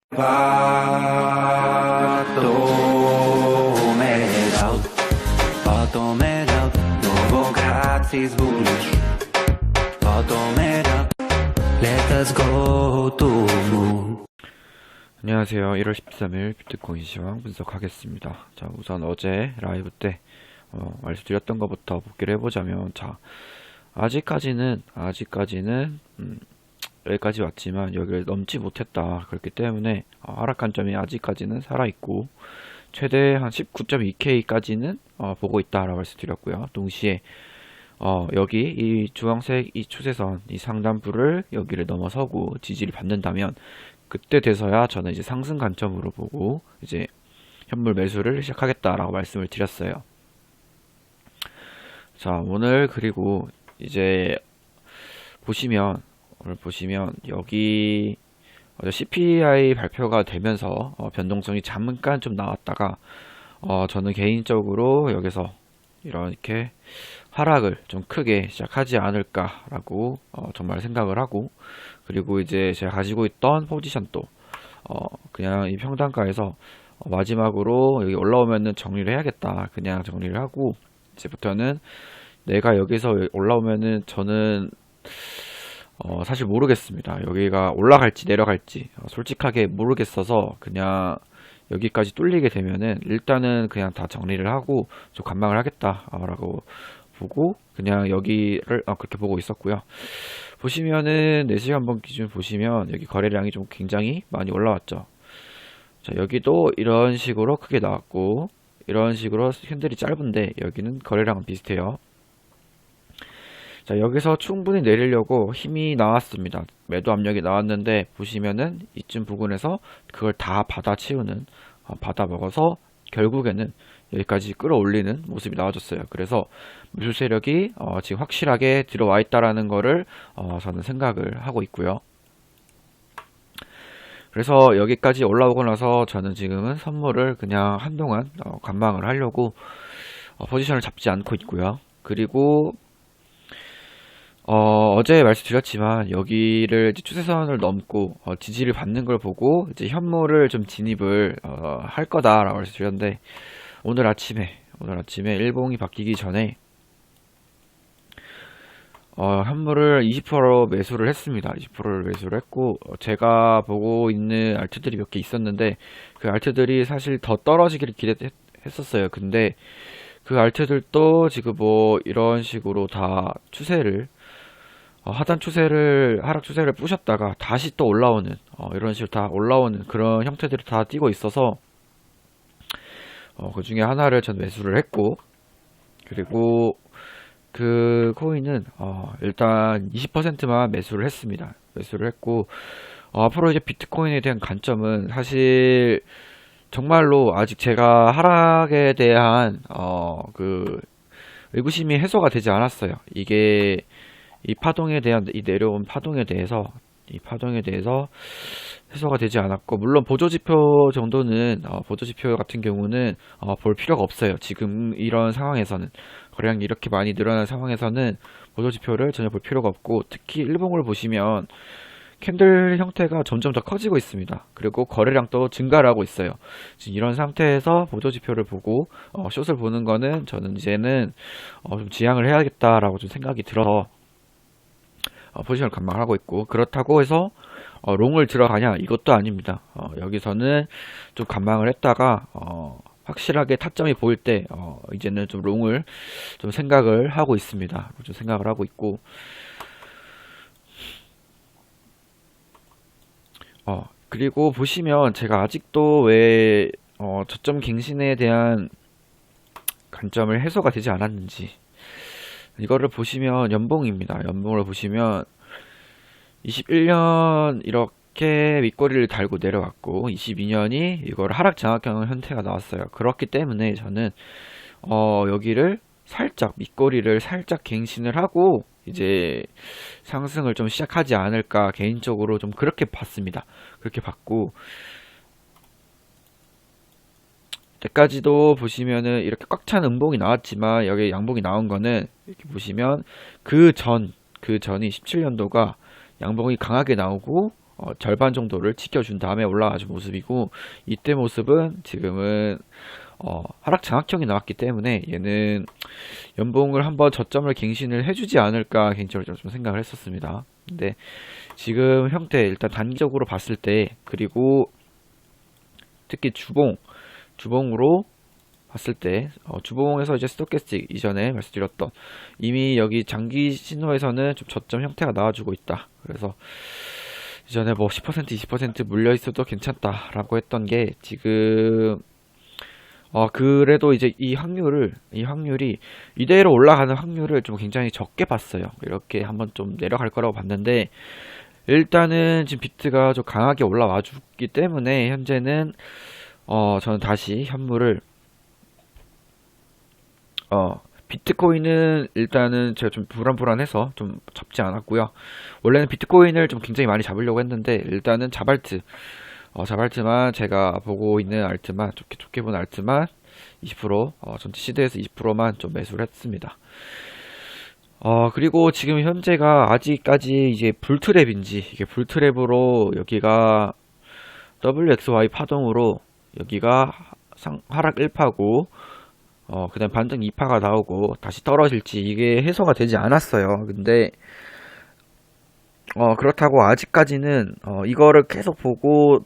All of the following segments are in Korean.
Potomera, novo grátis buliš. Potomera, let us go to moon. 안녕하세요. 1월 13일 비트코인 시황 분석하겠습니다. 자, 우선 어제 라이브 때 말씀드렸던 것부터 복기를 해보자면, 자, 아직까지는 여기까지 왔지만 여기를 넘지 못했다. 그렇기 때문에 하락한 점이 아직까지는 살아있고, 최대 한 19.2K까지는 보고 있다라고 말씀드렸고요. 동시에 여기 이 주황색 이 추세선 이 상단부를 여기를 넘어서고 지지를 받는다면, 그때 돼서야 저는 이제 상승 관점으로 보고 이제 현물 매수를 시작하겠다라고 말씀을 드렸어요. 자, 오늘 그리고 이제 오늘 보시면 여기 CPI 발표가 되면서 변동성이 잠깐 좀 나왔다가 저는 개인적으로 여기서 이렇게 하락을 좀 크게 시작하지 않을까라고 정말 생각을 하고, 그리고 이제 제가 가지고 있던 포지션도 그냥 이 평단가에서 마지막으로 여기 올라오면은 정리를 해야겠다, 그냥 정리를 하고, 이제부터는 내가 여기서 올라오면은 저는 사실 모르겠습니다. 여기가 올라갈지 내려갈지 솔직하게 모르겠어서, 그냥 여기까지 뚫리게 되면은 일단은 그냥 다 정리를 하고 좀 관망을 하겠다라고 보고 그냥 여기를 그렇게 보고 있었고요. 보시면은 4시간 한번 기준 보시면 여기 거래량이 좀 굉장히 많이 올라왔죠. 자, 여기도 이런 식으로 크게 나왔고, 이런 식으로 캔들이 짧은데 여기는 거래량은 비슷해요. 자, 여기서 충분히 내리려고 힘이 나왔습니다. 매도 압력이 나왔는데, 보시면은 이쯤 부근에서 그걸 다 받아치우는, 받아 먹어서 결국에는 여기까지 끌어올리는 모습이 나와줬어요. 그래서 매수 세력이 지금 확실하게 들어와 있다라는 거를 저는 생각을 하고 있고요. 그래서 여기까지 올라오고 나서 저는 지금은 선물을 그냥 한동안 관망을 하려고 포지션을 잡지 않고 있고요. 그리고 어제 말씀드렸지만 여기를 이제 추세선을 넘고 지지를 받는 걸 보고 이제 현물을 좀 진입을 할 거다라고 말씀드렸는데, 오늘 아침에 일봉이 바뀌기 전에 현물을 20% 매수를 했습니다. 20%를 매수를 했고, 제가 보고 있는 알트들이 몇 개 있었는데 그 알트들이 사실 더 떨어지기를 기대했었어요. 근데 그 알트들도 지금 뭐 이런 식으로 다 추세를 하락 추세를 부셨다가 다시 또 올라오는 이런 식으로 다 올라오는 그런 형태들이 다 띄고 있어서 그 중에 하나를 전 매수를 했고, 그리고 그 코인은 일단 20%만 매수를 했습니다. 매수를 했고, 앞으로 이제 비트코인에 대한 관점은 사실 정말로 아직 제가 하락에 대한 그 의구심이 해소가 되지 않았어요. 이게 이 파동에 대한, 이 내려온 파동에 대해서 해소가 되지 않았고, 물론 보조지표 정도는 보조지표 같은 경우는 볼 필요가 없어요. 지금 이런 상황에서는, 거래량이 이렇게 많이 늘어난 상황에서는 보조지표를 전혀 볼 필요가 없고, 특히 일봉을 보시면 캔들 형태가 점점 더 커지고 있습니다. 그리고 거래량도 증가를 하고 있어요. 지금 이런 상태에서 보조지표를 보고 숏을 보는 거는 저는 이제는 좀 지양을 해야겠다라고 좀 생각이 들어서 포지션을 관망을 하고 있고, 그렇다고 해서 롱을 들어가냐, 이것도 아닙니다. 여기서는 좀 관망을 했다가 확실하게 타점이 보일 때 이제는 좀 롱을 좀 생각을 하고 있습니다. 좀 생각을 하고 있고, 그리고 보시면 제가 아직도 왜 저점 갱신에 대한 관점을 해소가 되지 않았는지, 이거를 보시면 연봉입니다. 연봉을 보시면 21년 이렇게 윗꼬리를 달고 내려왔고, 22년이 이걸 하락 장악형 형태가 나왔어요. 그렇기 때문에 저는 여기를 살짝 윗꼬리를 살짝 갱신을 하고 이제 상승을 좀 시작하지 않을까, 개인적으로 좀 그렇게 봤습니다. 그렇게 봤고, 때까지도 보시면은 이렇게 꽉 찬 음봉이 나왔지만 여기 양봉이 나온 거는 이렇게 보시면 그 전이 17년도가 양봉이 강하게 나오고 절반 정도를 지켜준 다음에 올라가준 모습이고, 이때 모습은 지금은 하락 장악형이 나왔기 때문에 얘는 연봉을 한번 저점을 갱신을 해주지 않을까 개인적으로 좀 생각을 했었습니다. 근데 지금 형태 일단 단기적으로 봤을 때, 그리고 특히 주봉으로 봤을 때, 주봉에서 이제 스토캐스틱 이전에 말씀드렸던 이미 여기 장기 신호에서는 좀 저점 형태가 나와주고 있다. 그래서 이전에 뭐 10% 20% 물려 있어도 괜찮다라고 했던 게 지금 그래도 이제 이 확률이 이대로 올라가는 확률을 좀 굉장히 적게 봤어요. 이렇게 한번 좀 내려갈 거라고 봤는데, 일단은 지금 비트가 좀 강하게 올라와 주기 때문에 현재는 저는 다시 현물을 비트코인은 일단은 제가 좀 불안해서 좀 잡지 않았고요. 원래는 비트코인을 좀 굉장히 많이 잡으려고 했는데, 일단은 자발트만 제가 보고 있는 알트만, 좋게 본 알트만 20%, 전체 시드에서 20%만 좀 매수를 했습니다. 그리고 지금 현재가 아직까지 이제 불트랩인지, 이게 불트랩으로 여기가 WXY 파동으로 여기가 하락 1파고, 그 다음 반등 2파가 나오고 다시 떨어질지 이게 해소가 되지 않았어요. 근데 그렇다고 아직까지는 이거를 계속 보고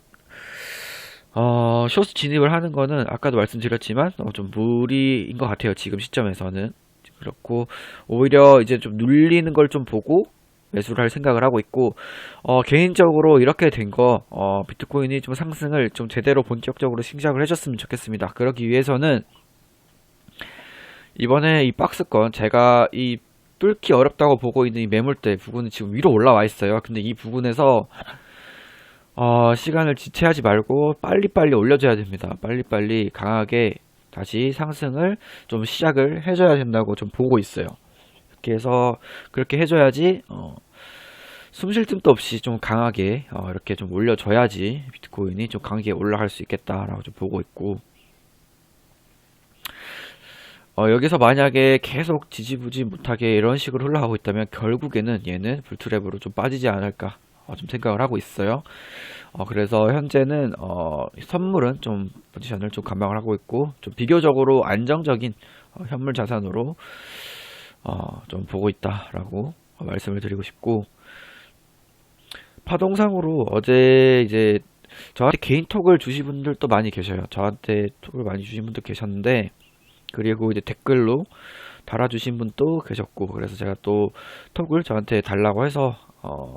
쇼스 진입을 하는 거는 아까도 말씀드렸지만 좀 무리인 것 같아요. 지금 시점에서는. 그렇고 오히려 이제 좀 눌리는 걸 좀 보고 매수를 할 생각을 하고 있고, 개인적으로 이렇게 된 거 비트코인이 좀 상승을 좀 제대로 본격적으로 시작을 해줬으면 좋겠습니다. 그러기 위해서는 이번에 이 박스권, 제가 이 뚫기 어렵다고 보고 있는 이 매물대 부분은 지금 위로 올라와 있어요. 근데 이 부분에서 시간을 지체하지 말고 빨리빨리 올려줘야 됩니다. 빨리빨리 강하게 다시 상승을 좀 시작을 해줘야 된다고 좀 보고 있어요. 이렇게 해서 그렇게 해줘야지 숨 쉴 틈도 없이 좀 강하게 이렇게 좀 올려줘야지 비트코인이 좀 강하게 올라갈 수 있겠다라고 좀 보고 있고, 여기서 만약에 계속 지지부지 못하게 이런 식으로 흘러가고 있다면 결국에는 얘는 불트랩으로 좀 빠지지 않을까 좀 생각을 하고 있어요. 그래서 현재는 선물은 좀 포지션을 좀 감당을 하고 있고, 좀 비교적으로 안정적인 현물 자산으로 좀 보고 있다라고 말씀을 드리고 싶고, 파동상으로 어제 이제 저한테 개인 톡을 주신 분들도 많이 계셔요. 저한테 톡을 많이 주신 분도 계셨는데, 그리고 이제 댓글로 달아주신 분도 계셨고, 그래서 제가 또 톡을 저한테 달라고 해서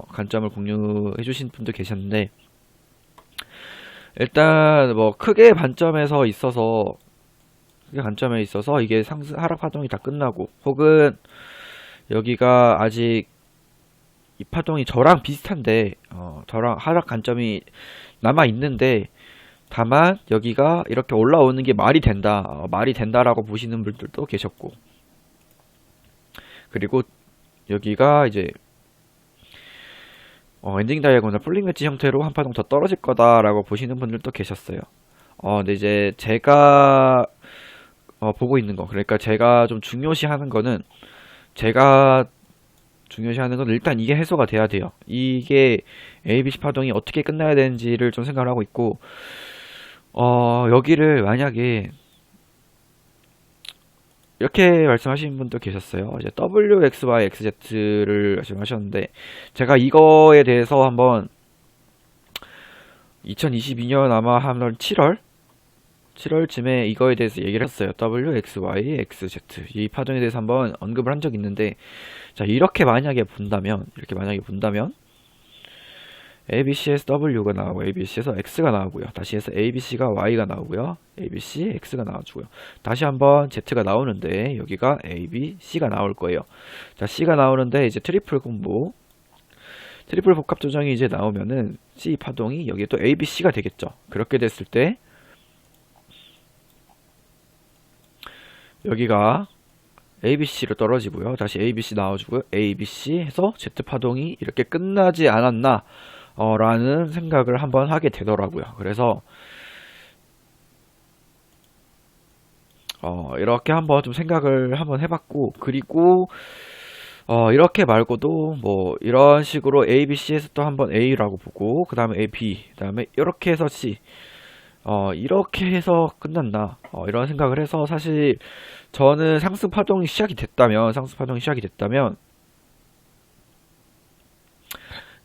관점을 공유해 주신 분도 계셨는데, 일단 뭐 크게 관점에 있어서 이게 상승 하락 파동이 다 끝나고, 혹은 여기가 아직 이 파동이 저랑 비슷한데 저랑 하락 관점이 남아 있는데, 다만 여기가 이렇게 올라오는 게 말이 된다라고 보시는 분들도 계셨고, 그리고 여기가 이제 엔딩 다이아고널 풀링 웨지 형태로 한 파동 더 떨어질 거다라고 보시는 분들도 계셨어요. 근데 이제 제가 보고 있는 거, 그러니까 제가 중요시하는 거는 일단 이게 해소가 돼야 돼요. 이게 ABC 파동이 어떻게 끝나야 되는지를 좀 생각을 하고 있고, 여기를 만약에 이렇게 말씀하시는 분도 계셨어요. 이제 WXY, XZ를 말씀하셨는데, 제가 이거에 대해서 한번 2022년 아마 한 7월쯤에 이거에 대해서 얘기를 했어요. WXY, XZ 이 파동에 대해서 한번 언급을 한 적이 있는데, 자, 이렇게 만약에 본다면 ABC에서 W가 나오고 ABC에서 X가 나오고요. 다시 해서 ABC가 Y가 나오고요. ABC, X가 나와주고요. 다시 한번 Z가 나오는데 여기가 A, B, C가 나올 거예요. 자, C가 나오는데 이제 트리플 복합 조정이 이제 나오면은 C 파동이 여기 또 A, B, C가 되겠죠. 그렇게 됐을 때 여기가 ABC로 떨어지고요. 다시 ABC 나와주고요. ABC 해서 Z 파동이 이렇게 끝나지 않았나 라는 생각을 한번 하게 되더라고요. 그래서 이렇게 한번 좀 생각을 한번 해봤고, 그리고 이렇게 말고도 뭐 이런 식으로 A, B, C에서 또 한번 A라고 보고 그 다음에 A, B, 그 다음에 이렇게 해서 C, 이렇게 해서 끝난다. 이런 생각을 해서 사실 저는 상승 파동이 시작이 됐다면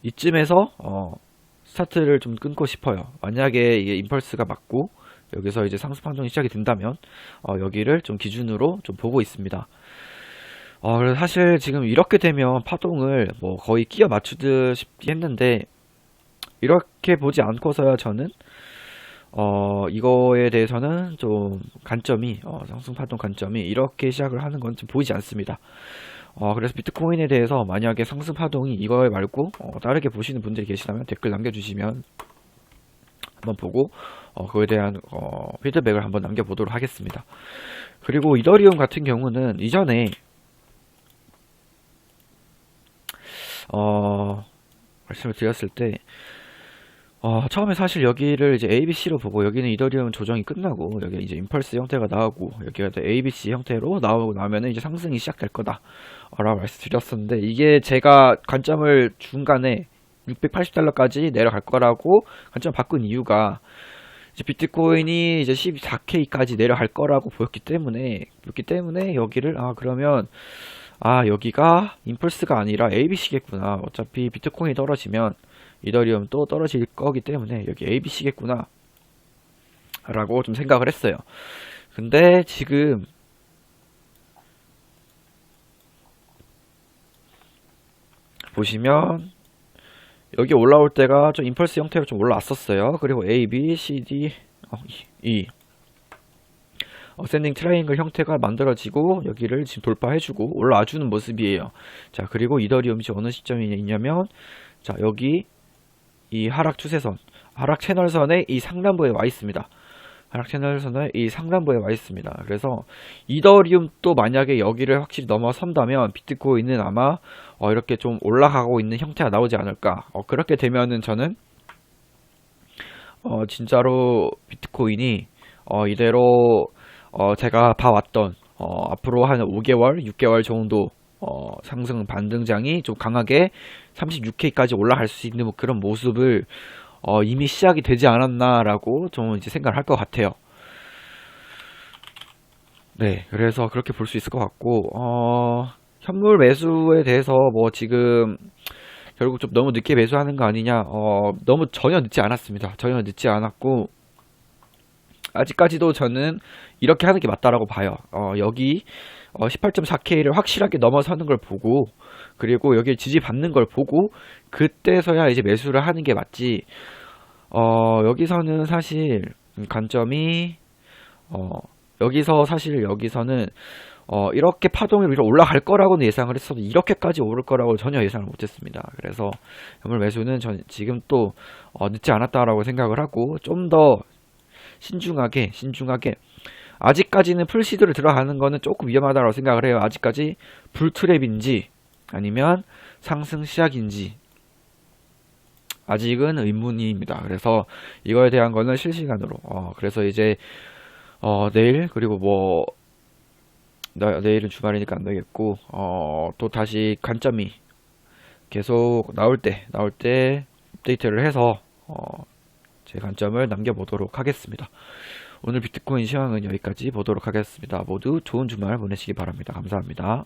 이쯤에서 스타트를 좀 끊고 싶어요. 만약에 이게 임펄스가 맞고 여기서 이제 상승 파동이 시작이 된다면 여기를 좀 기준으로 좀 보고 있습니다. 그래서 사실 지금 이렇게 되면 파동을 뭐 거의 끼워 맞추듯이 했는데 이렇게 보지 않고서야 저는 이거에 대해서는 좀 관점이 상승 파동 관점이 이렇게 시작을 하는 건 좀 보이지 않습니다. 그래서 비트코인에 대해서 만약에 상승 파동이 이거 말고 다르게 보시는 분들이 계시다면 댓글 남겨주시면 한번 보고 그거에 대한 피드백을 한번 남겨보도록 하겠습니다. 그리고 이더리움 같은 경우는 이전에 말씀을 드렸을 때 처음에 사실 여기를 이제 ABC로 보고 여기는 이더리움 조정이 끝나고 여기 이제 임펄스 형태가 나오고 여기가 ABC 형태로 나오고 나면은 이제 상승이 시작될 거다 라고 말씀드렸었는데 이게 제가 관점을 중간에 680달러까지 내려갈 거라고 관점 바꾼 이유가 이제 비트코인이 이제 14K까지 내려갈 거라고 보였기 때문에 여기를 그러면 여기가 임펄스가 아니라 ABC겠구나. 어차피 비트코인이 떨어지면 이더리움 또 떨어질 거기 때문에 여기 ABC겠구나 라고 좀 생각을 했어요. 근데 지금 보시면 여기 올라올 때가 좀 임펄스 형태로 좀 올라왔었어요. 그리고 A, B, C, D, E 어센딩 트라이앵글 형태가 만들어지고 여기를 지금 돌파해주고 올라와주는 모습이에요. 자, 그리고 이더리움이 어느 시점이 있냐면 자, 여기 이 하락 추세선, 하락 채널선의 이 상단부에 와 있습니다. 하락 채널선의 이 상단부에 와 있습니다. 그래서 이더리움도 만약에 여기를 확실히 넘어선다면 비트코인은 아마 이렇게 좀 올라가고 있는 형태가 나오지 않을까. 그렇게 되면은 저는 진짜로 비트코인이 이대로 제가 봐왔던 앞으로 한 5개월, 6개월 정도 상승 반등장이 좀 강하게 36K까지 올라갈 수 있는 뭐 그런 모습을 이미 시작이 되지 않았나라고 좀 이제 생각을 할 것 같아요. 네, 그래서 그렇게 볼 수 있을 것 같고 현물 매수에 대해서 뭐 지금 결국 좀 너무 늦게 매수하는 거 아니냐? 너무 전혀 늦지 않았습니다. 전혀 늦지 않았고 아직까지도 저는 이렇게 하는 게 맞다라고 봐요. 여기 18.4K를 확실하게 넘어서는 걸 보고 그리고 여기 지지받는 걸 보고 그때서야 이제 매수를 하는 게 맞지. 여기서는 사실 관점이 여기서는 이렇게 파동이 위로 올라갈 거라고는 예상을 했어도 이렇게까지 오를 거라고 전혀 예상을 못했습니다. 그래서 현물 매수는 전 지금 또 늦지 않았다라고 생각을 하고 좀 더 신중하게 아직까지는 풀시드를 들어가는 거는 조금 위험하다고 생각을 해요. 아직까지 불트랩인지 아니면 상승 시작인지 아직은 의문입니다. 그래서 이거에 대한 거는 실시간으로 그래서 이제 내일 그리고 뭐 내일은 주말이니까 안 되겠고 또 다시 관점이 계속 나올 때 업데이트를 해서 제 관점을 남겨보도록 하겠습니다. 오늘 비트코인 시황은 여기까지 보도록 하겠습니다. 모두 좋은 주말 보내시기 바랍니다. 감사합니다.